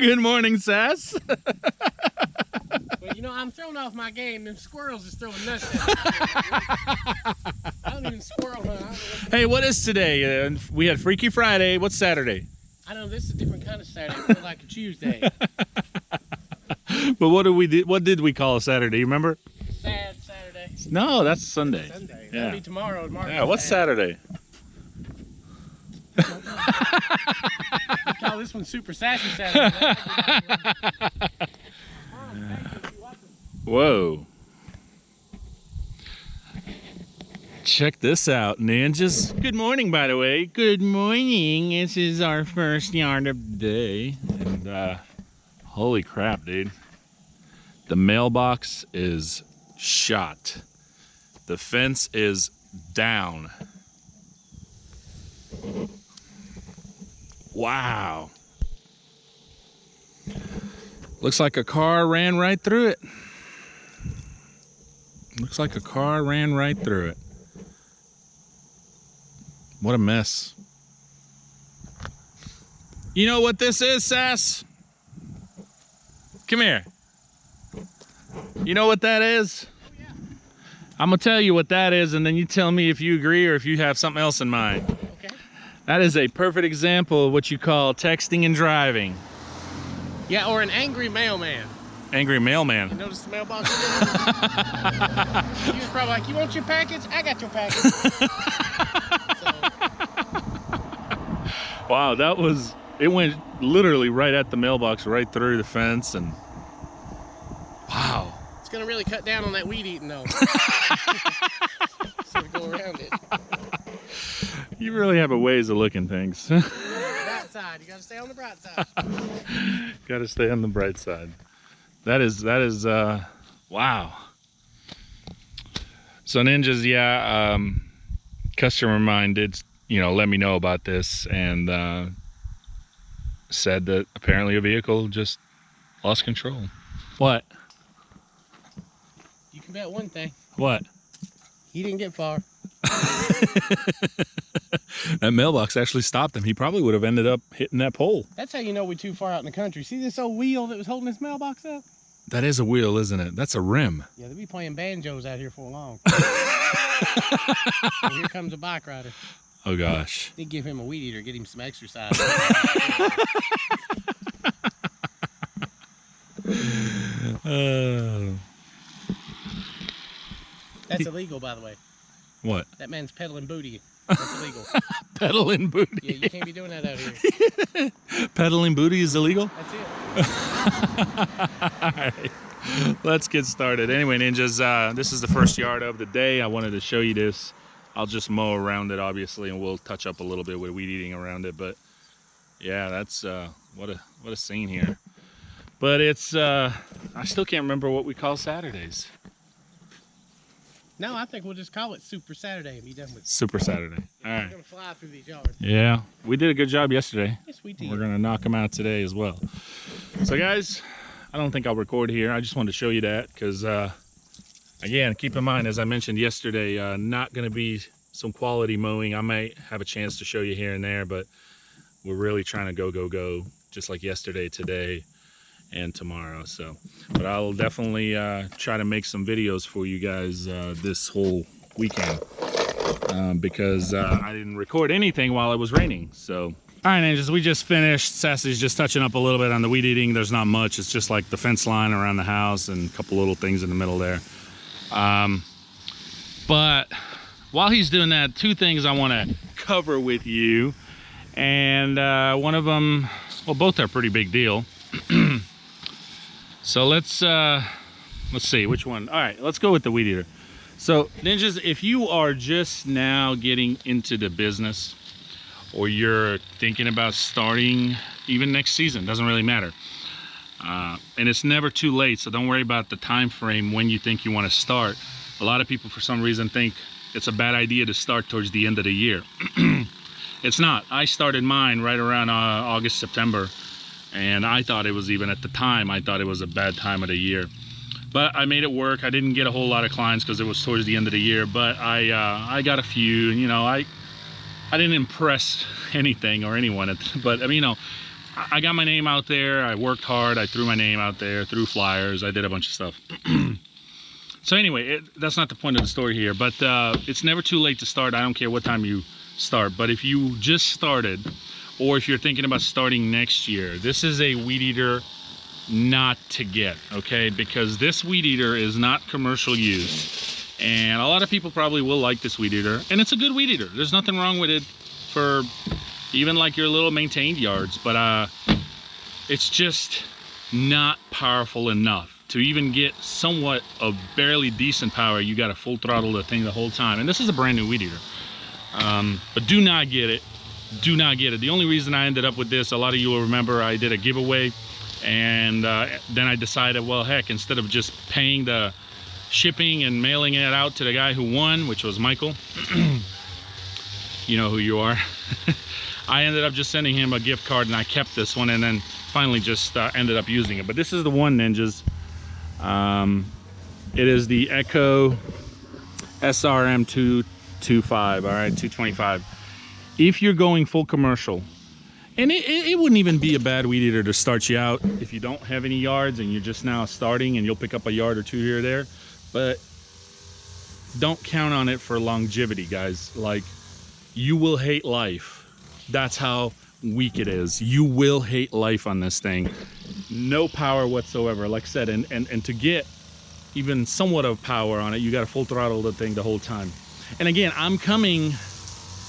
Good morning, Sass. Well, you know, I'm throwing off my game. Them squirrels is throwing nuts at me. I don't even squirrel hunt. Hey, what is today? We had Freaky Friday. What's Saturday? I know this is a different kind of Saturday. I feel like a Tuesday. But what did we call a Saturday? You remember? Sad Saturday. No, that's Sunday. Sunday. Yeah. That'll be tomorrow. Yeah, what's Saturday? We call this one Super Sassy Saturday. Whoa. Check this out, ninjas. Good morning, by the way. Good morning. This is our first yard of the day. And holy crap, dude. The mailbox is shot. The fence is down. Wow. Looks like a car ran right through it. Looks like a car ran right through it. What a mess. You know what this is, Sass? Come here. You know what that is? Oh, yeah. I'm gonna tell you what that is, and then you tell me if you agree or if you have something else in mind. Okay. That is a perfect example of what you call texting and driving. Yeah, or an angry mailman. Angry You mailman. notice the mailbox? He was probably like, you want your package? I got your package. Wow, it went literally right at the mailbox, right through the fence, and wow. It's going to really cut down on that weed eating, though. So we go around it. You really have a ways of looking things. Bright side. You got to stay on the bright side. Gotta stay on the bright side. That is wow. So ninjas, yeah, customer of mine did, let me know about this, and said that apparently a vehicle just lost control. What? You can bet one thing. What? He didn't get far. That mailbox actually stopped him. He probably would have ended up hitting that pole. That's how you know we're too far out in the country. See this old wheel that was holding this mailbox up? That is a wheel, isn't it? That's a rim. Yeah, they'll be playing banjos out here for long. And here comes a bike rider. Oh gosh. They give him a weed eater, get him some exercise. That's illegal, by the way. What? That man's peddling booty. That's illegal. Peddling booty. Yeah, you can't be doing that out here. Peddling booty is illegal? That's it. All right. Let's get started. Anyway, ninjas, this is the first yard of the day. I wanted to show you this. I'll just mow around it, obviously, and we'll touch up a little bit with weed eating around it. But yeah, that's what a scene here. But it's I still can't remember what we call Saturdays. No, I think we'll just call it Super Saturday and be done with it. Super Saturday. All right. We're gonna fly through these yards. Yeah, we did a good job yesterday. Yes, we did. We're gonna knock them out today as well. So guys, I don't think I'll record here. I just wanted to show you that because again, keep in mind, as I mentioned yesterday, not gonna be some quality mowing. I might have a chance to show you here and there, but we're really trying to go just like yesterday, today, and tomorrow. So, but I'll definitely try to make some videos for you guys this whole weekend because I didn't record anything while it was raining. So all right, ninjas, we just finished. Sassy's just touching up a little bit on the weed eating. There's not much. It's just like the fence line around the house and a couple little things in the middle there. But while he's doing that, two things I want to cover with you, and one of them, well, both are pretty big deal. So let's see which one. All right, let's go with the weed eater. So ninjas, if you are just now getting into the business, or you're thinking about starting even next season, doesn't really matter, and it's never too late, so don't worry about the time frame when you think you want to start. A lot of people for some reason think it's a bad idea to start towards the end of the year. It's not. I started mine right around August, September, and I thought it was, even at the time, I thought it was a bad time of the year. But I made it work. I didn't get a whole lot of clients because it was towards the end of the year, but I got a few. I didn't impress anything or anyone, but I mean, I got my name out there. I worked hard. I threw my name out there, threw flyers. I did a bunch of stuff. So anyway, that's not the point of the story here, but it's never too late to start. I don't care what time you start, but if you just started, or if you're thinking about starting next year, this is a weed eater not to get, okay? Because this weed eater is not commercial use, and a lot of people probably will like this weed eater, and it's a good weed eater. There's nothing wrong with it for even like your little maintained yards, but it's just not powerful enough to even get somewhat of barely decent power. You got to full throttle the thing the whole time, and this is a brand new weed eater. But do not get it. Do not get it. The only reason I ended up with this, a lot of you will remember I did a giveaway, and then I decided, well, heck, instead of just paying the shipping and mailing it out to the guy who won, which was Michael, you know who you are, I ended up just sending him a gift card, and I kept this one, and then finally just ended up using it. But this is the one, ninjas. It is the Echo SRM 225, all right, 225. If you're going full commercial, and it wouldn't even be a bad weed eater to start you out if you don't have any yards and you're just now starting, and you'll pick up a yard or two here or there, but don't count on it for longevity, guys. Like, you will hate life. That's how weak it is. You will hate life on this thing. No power whatsoever, like I said, and to get even somewhat of power on it, you got to full throttle the thing the whole time. And again, I'm coming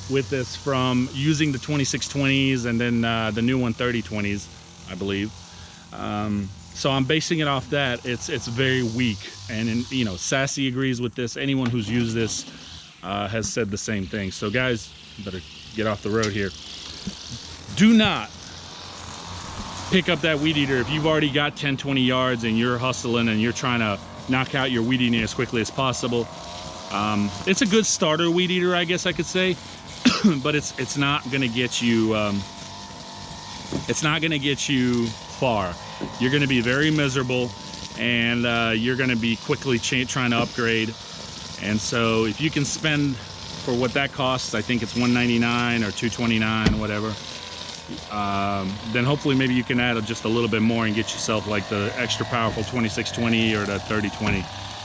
with this from using the 2620s and then the new 13020s, I believe. So I'm basing it off that. It's very weak, and you know, Sassy agrees with this. Anyone who's used this has said the same thing. So guys, better get off the road here. Do not pick up that weed eater if you've already got 10-20 yards and you're hustling and you're trying to knock out your weed eating as quickly as possible. It's a good starter weed eater, I guess I could say, but it's not gonna get you far. You're gonna be very miserable, and you're gonna be quickly trying to upgrade. And so if you can spend for what that costs, I think it's $199 or $229, whatever, then hopefully maybe you can add just a little bit more and get yourself like the extra powerful 2620 or the 3020.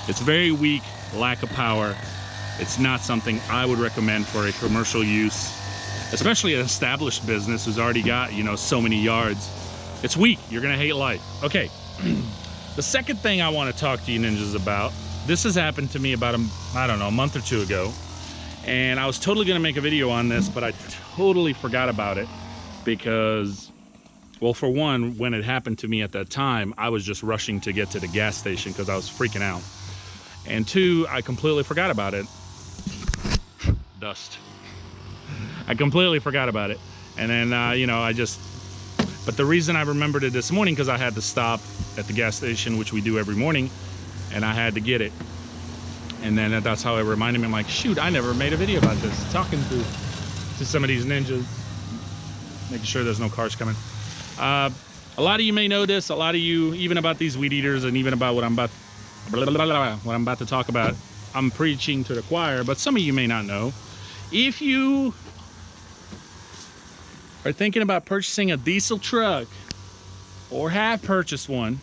It's very weak, lack of power. It's not something I would recommend for a commercial use, especially an established business who's already got, you know, so many yards. It's weak. You're gonna hate life. Okay, the second thing I want to talk to you ninjas about, this has happened to me about a month or two ago, and I was totally gonna make a video on this, but I totally forgot about it because, well, for one, when it happened to me at that time, I was just rushing to get to the gas station because I was freaking out. And two, I completely forgot about it. Dust. I completely forgot about it. And then, you know, but the reason I remembered it this morning, because I had to stop at the gas station, which we do every morning, and I had to get it. And then that's how it reminded me. I'm like, shoot, I never made a video about this. Talking to some of these ninjas, making sure there's no cars coming. A lot of you may know this. A lot of you, even about these weed eaters, and even about what I'm about to talk about, I'm preaching to the choir, but some of you may not know. If you are thinking about purchasing a diesel truck, or have purchased one,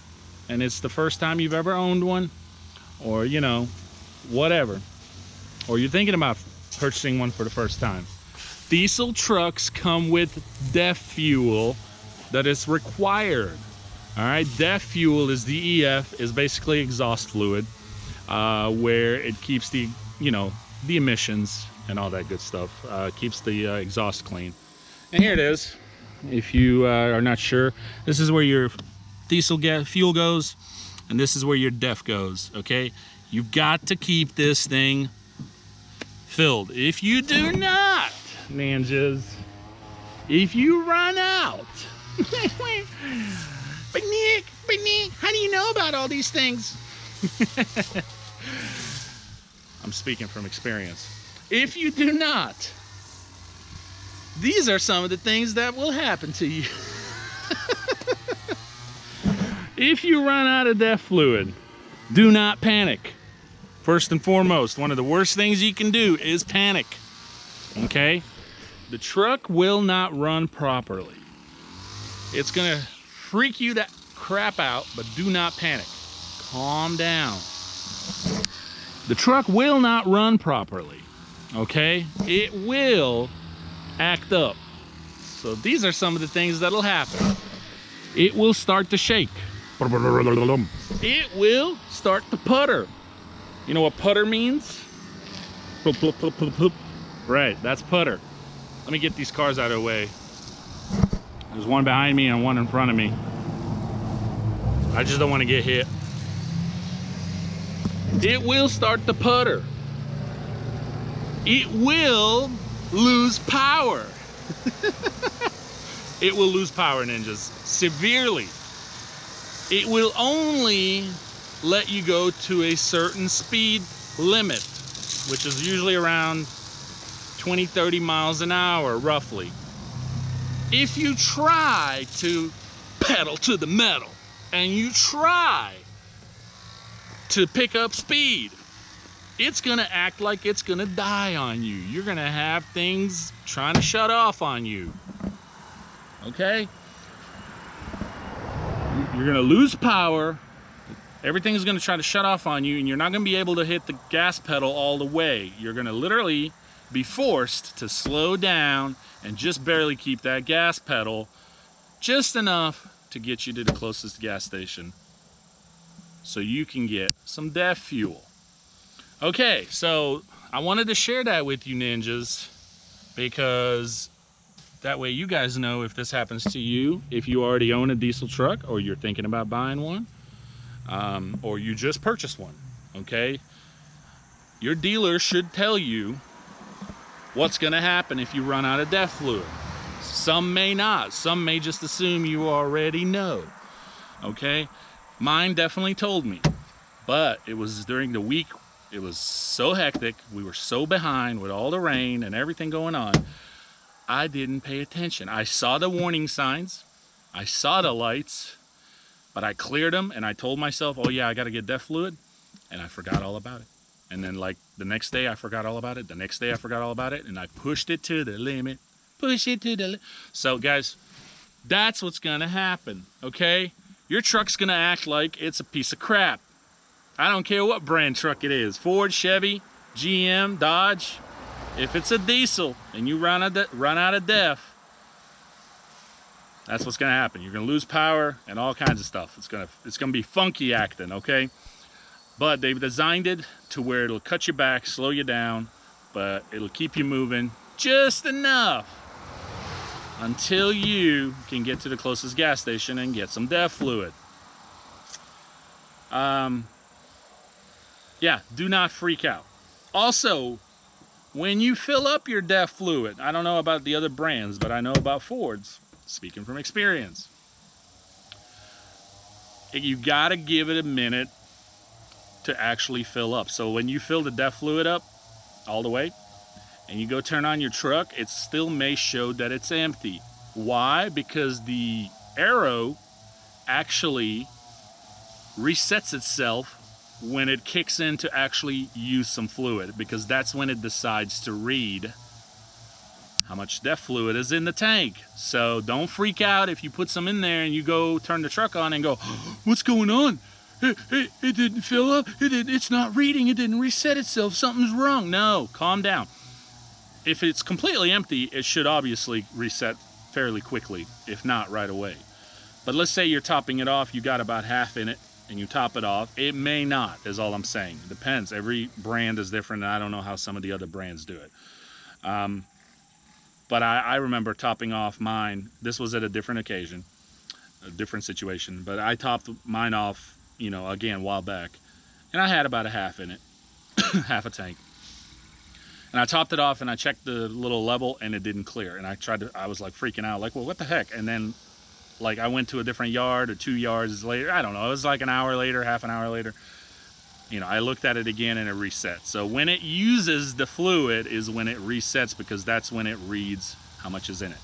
and it's the first time you've ever owned one, or, you know, whatever, or you're thinking about purchasing one for the first time, diesel trucks come with DEF fuel that is required. All right, DEF fuel is DEF, is basically exhaust fluid, where it keeps the, you know, the emissions and all that good stuff, keeps the exhaust clean. And here it is. If you are not sure, this is where your diesel fuel goes, and this is where your DEF goes. Okay, you've got to keep this thing filled. If you do not, ninjas, if you run out, but Nick, how do you know about all these things? I'm speaking from experience. If you do not, these are some of the things that will happen to you. If you run out of DEF fluid, do not panic. First and foremost, one of the worst things you can do is panic. Okay? The truck will not run properly It's gonna freak you that crap out, but do not panic. Calm down. The truck will not run properly, okay? It will act up. So these are some of the things that'll happen. It will start to shake. It will start to putter. You know what putter means? Right, that's putter. Let me get these cars out of the way. There's one behind me and one in front of me. I just don't want to get hit. It will start to putter. It will lose power. It will lose power, ninjas, severely. It will only let you go to a certain speed limit, which is usually around 20-30 miles an hour, roughly. If you try to pedal to the metal and you try to pick up speed, it's gonna act like it's gonna die on you. You're gonna have things trying to shut off on you. Okay? You're gonna lose power. Everything's gonna try to shut off on you, and you're not gonna be able to hit the gas pedal all the way. You're gonna literally be forced to slow down and just barely keep that gas pedal just enough to get you to the closest gas station so you can get some DEF fuel. Okay, so I wanted to share that with you, ninjas, because that way you guys know if this happens to you, if you already own a diesel truck or you're thinking about buying one, or you just purchased one, okay? Your dealer should tell you what's gonna happen if you run out of DEF fluid. Some may not. Some may just assume you already know, okay? Mine definitely told me, but it was during the week. It was so hectic. We were so behind with all the rain and everything going on. I didn't pay attention. I saw the warning signs. I saw the lights, but I cleared them and I told myself, oh yeah, I got to get DEF fluid. And I forgot all about it. And then like the next day I forgot all about it. The next day I forgot all about it. And I pushed it to the limit. Push it to the limit. So guys, that's what's going to happen, okay? Your truck's going to act like it's a piece of crap. I don't care what brand truck it is. Ford, Chevy, GM, Dodge. If it's a diesel and you run out of DEF, that's what's gonna happen. You're gonna lose power and all kinds of stuff. It's gonna be funky acting, okay? But they've designed it to where it'll cut you back, slow you down, but it'll keep you moving just enough until you can get to the closest gas station and get some DEF fluid. Yeah, do not freak out. Also, when you fill up your DEF fluid, I don't know about the other brands, but I know about Ford's, speaking from experience. You gotta give it a minute to actually fill up. So when you fill the DEF fluid up all the way, and you go turn on your truck, it still may show that it's empty. Why? Because the arrow actually resets itself when it kicks in to actually use some fluid, because that's when it decides to read how much DEF fluid is in the tank. So don't freak out if you put some in there and you go turn the truck on and go, what's going on? It didn't fill up. It's not reading. It didn't reset itself. Something's wrong. No, calm down. If it's completely empty, it should obviously reset fairly quickly, if not right away. But let's say you're topping it off, you got about half in it, and you top it off. It may not, is all I'm saying. It depends. Every brand is different, and I don't know how some of the other brands do it. But I remember topping off mine. This was at a different occasion, a different situation. But I topped mine off, you know, again, a while back. And I had about a half in it, half a tank. And I topped it off, and I checked the little level, and it didn't clear. And I was like freaking out, like, well, what the heck? And then, like, I went to a different yard or 2 yards later. I don't know. It was like an hour later, half an hour later. You know, I looked at it again, and it reset. So when it uses the fluid is when it resets, because that's when it reads how much is in it.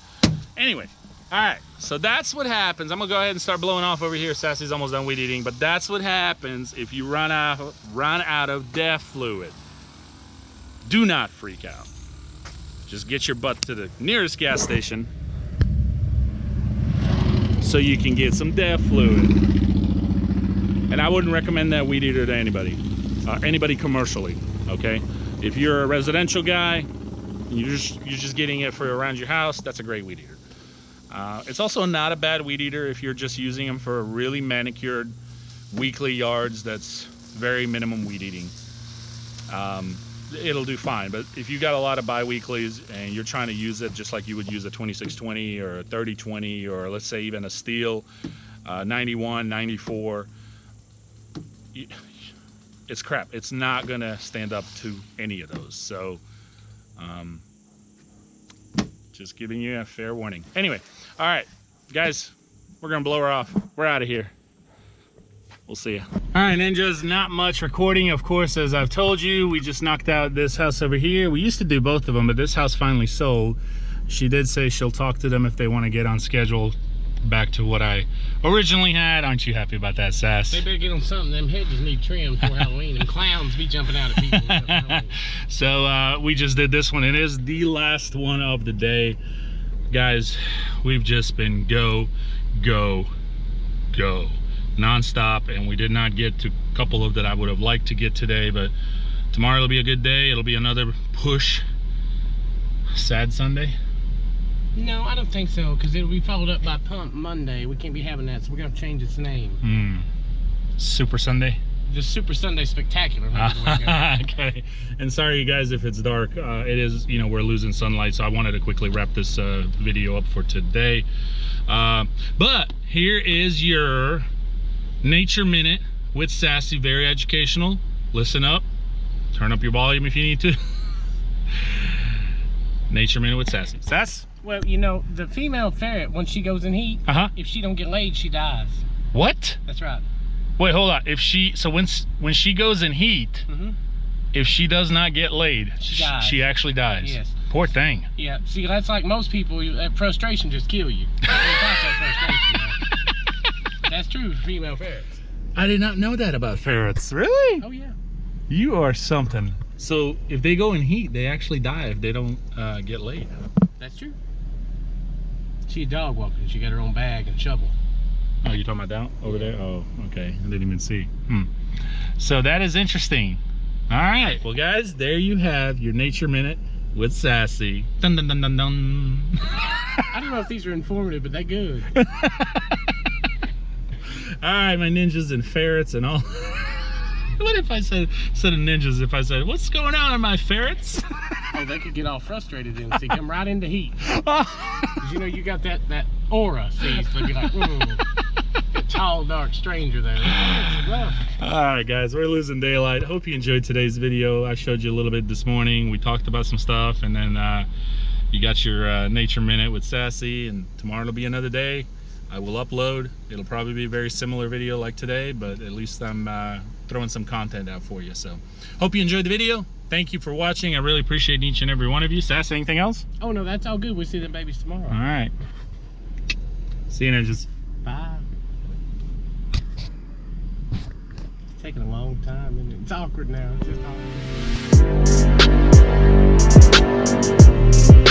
Anyway, all right. So that's what happens. I'm going to go ahead and start blowing off over here. Sassy's almost done weed eating. But that's what happens if you run out of DEF fluid. Do not freak out. Just get your butt to the nearest gas station, so you can get some DEF fluid. And I wouldn't recommend that weed eater to anybody, anybody commercially, okay? If you're a residential guy, you're just getting it for around your house, that's a great weed eater. It's also not a bad weed eater if you're just using them for really manicured weekly yards that's very minimum weed eating. It'll do fine, but if you got a lot of bi-weeklies and you're trying to use it just like you would use a 2620 or a 3020 or let's say even a steel 91, 94, it's crap. It's not gonna stand up to any of those. So just giving you a fair warning. Anyway, all right, guys, we're gonna blow her off. We're out of here. We'll see you. All right, ninjas, not much recording. Of course, as I've told you, we just knocked out this house over here. We used to do both of them, but this house finally sold. She did say she'll talk to them if they want to get on schedule back to what I originally had. Aren't you happy about that, Sass? They better get on something. Them hedges need trimmed for Halloween. And clowns be jumping out at people. So we just did this one. It is the last one of the day. Guys, we've just been go non-stop, and we did not get to a couple of that I would have liked to get today, but tomorrow will be a good day. It'll be another push. Sad Sunday? No, I don't think so, because it'll be followed up by Pump Monday. We can't be having that, so we're going to change its name. Super Sunday? Just Super Sunday Spectacular. Okay. And sorry, you guys, if it's dark. It is, you know, we're losing sunlight, so I wanted to quickly wrap this video up for today. But here is your Nature Minute with Sassy. Very educational. Listen up. Turn up your volume if you need to. Nature Minute with Sassy. Sass? Well, you know, the female ferret, once she goes in heat, if she don't get laid, she dies. What? That's right. Wait, hold on. If she, so when she goes in heat, if she does not get laid, she actually dies. Yes. Poor thing. Yeah. See, that's like most people. That frustration just kill you. That's true for female ferrets. I did not know that about ferrets. Really? Oh yeah. You are something. So if they go in heat, they actually die if they don't get laid. That's true. She's dog walking. She got her own bag and shovel. Oh, you're talking about down over there? Oh, okay. I didn't even see. So that is interesting. All right. Well, guys, there you have your Nature Minute with Sassy. Dun, dun, dun, dun, dun. I don't know if these are informative, but they're good. All right, my ninjas and ferrets and all. What if I said of ninjas, if I said, what's going on in my ferrets? Oh, they could get all frustrated and see, come right into heat. Because you know, you got that aura, see, so you're like, a tall, dark stranger there. All right, guys, we're losing daylight. Hope you enjoyed today's video. I showed you a little bit this morning. We talked about some stuff, and then you got your Nature Minute with Sassy, and tomorrow will be another day. I will upload. It'll probably be a very similar video like today, but at least I'm throwing some content out for you. So hope you enjoyed the video. Thank you for watching. I really appreciate each and every one of you. Sass, anything else? Oh no, that's all good. We'll see them babies tomorrow. All right. See you, ninjas. Bye. It's taking a long time, and it's awkward now. It's just awkward.